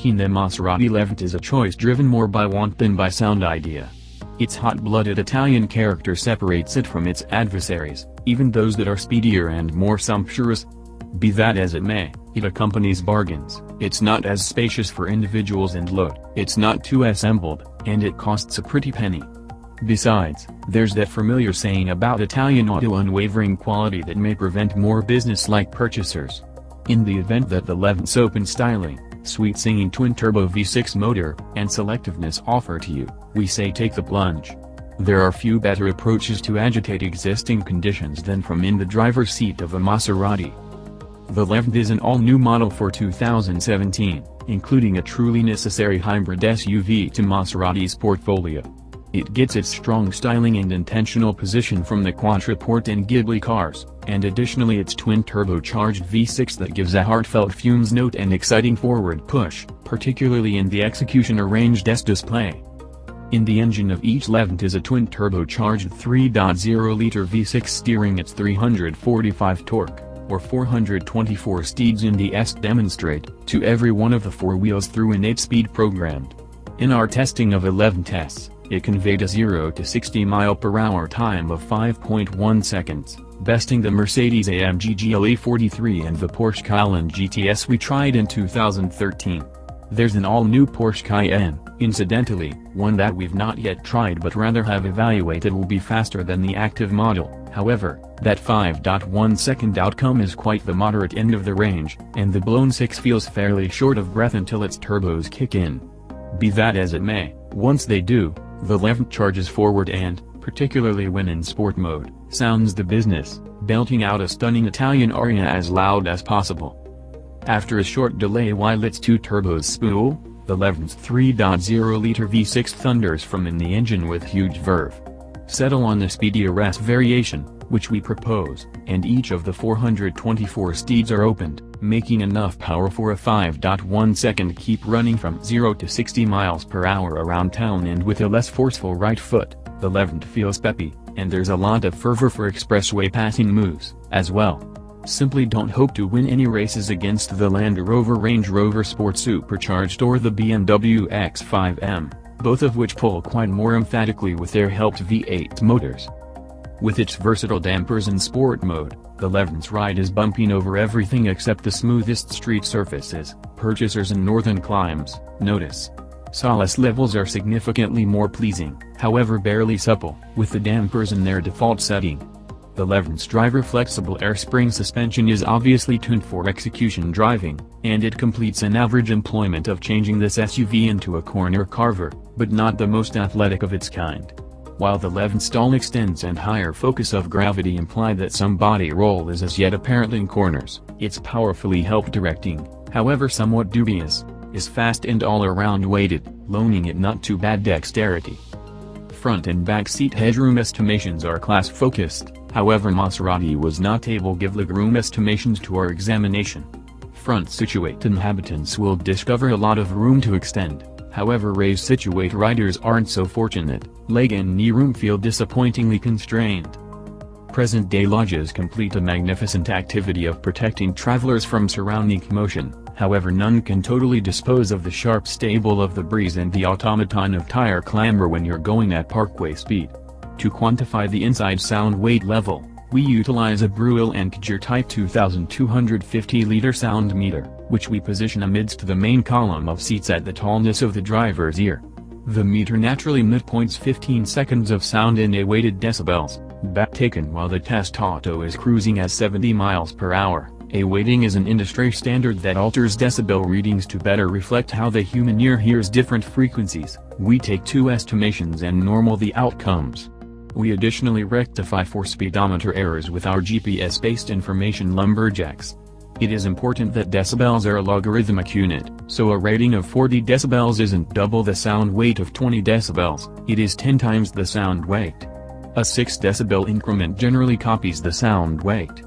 Picking the Maserati Levante is a choice driven more by want than by sound idea. Its hot-blooded Italian character separates it from its adversaries, even those that are speedier and more sumptuous. Be that as it may, it accompanies bargains, it's not as spacious for individuals and load, it's not too assembled, and it costs a pretty penny. Besides, there's that familiar saying about Italian auto unwavering quality that may prevent more business-like purchasers. In the event that the Levante's open styling, sweet-singing twin-turbo V6 motor, and selectiveness offer to you, we say take the plunge. There are few better approaches to agitate existing conditions than from in the driver's seat of a Maserati. The Levante is an all-new model for 2017, including a truly necessary hybrid SUV to Maserati's portfolio. It gets its strong styling and intentional position from the Quattroporte and Ghibli cars, and additionally its twin-turbocharged V6 that gives a heartfelt fumes note and exciting forward push, particularly in the execution arranged S-display. In the engine of each Levante is a twin-turbocharged 3.0-liter V6 steering its 345 torque, or 424 steeds in the S demonstrate, to every one of the four wheels through an 8-speed programmed. In our testing of 11 tests, it conveyed a 0 to 60 mph time of 5.1 seconds, besting the Mercedes-AMG GLE 43 and the Porsche Cayenne GTS we tried in 2013. There's an all-new Porsche Cayenne, incidentally, one that we've not yet tried but rather have evaluated will be faster than the active model. However, that 5.1 second outcome is quite the moderate end of the range, and the blown 6 feels fairly short of breath until its turbos kick in. Be that as it may, once they do, the Levante charges forward and, particularly when in sport mode, sounds the business, belting out a stunning Italian aria as loud as possible. After a short delay while its two turbos spool, the Levante's 3.0-liter V6 thunders from in the engine with huge verve. Settle on the speedier S variation, which we propose, and each of the 424 steeds are opened, making enough power for a 5.1 second keep running from 0 to 60 mph around town, and with a less forceful right foot, the Levante feels peppy, and there's a lot of fervor for expressway passing moves, as well. Simply don't hope to win any races against the Land Rover Range Rover Sport Supercharged or the BMW X5M, both of which pull quite more emphatically with their helped V8 motors. With its versatile dampers in sport mode, the Levante's ride is bumping over everything except the smoothest street surfaces. Purchasers in northern climes, notice. Solace levels are significantly more pleasing, however barely supple, with the dampers in their default setting. The Levante's driver-flexible air-spring suspension is obviously tuned for execution driving, and it completes an average employment of changing this SUV into a corner carver, but not the most athletic of its kind. While the Levante's stall extends and higher focus of gravity imply that some body roll is as yet apparent in corners, its powerfully help directing, however somewhat dubious, is fast and all-around weighted, loaning it not too bad dexterity. Front and back seat headroom estimations are class-focused, however Maserati was not able to give legroom estimations to our examination. Front-situate inhabitants will discover a lot of room to extend, however raised-situate riders aren't so fortunate, leg and knee room feel disappointingly constrained. Present-day lodges complete a magnificent activity of protecting travelers from surrounding commotion, however none can totally dispose of the sharp stable of the breeze and the automaton of tire clamber when you're going at parkway speed. To quantify the inside sound weight level, we utilize a Breuil and Kjaer Type 2250-liter sound meter, which we position amidst the main column of seats at the tallness of the driver's ear. The meter naturally midpoints 15 seconds of sound in a weighted decibels, back taken while the test auto is cruising at 70 mph. A weighting is an industry standard that alters decibel readings to better reflect how the human ear hears different frequencies. We take two estimations and normal the outcomes. We additionally rectify for speedometer errors with our GPS-based information lumberjacks. It is important that decibels are a logarithmic unit, so a rating of 40 decibels isn't double the sound weight of 20 decibels, it is 10 times the sound weight. A 6 decibel increment generally copies the sound weight.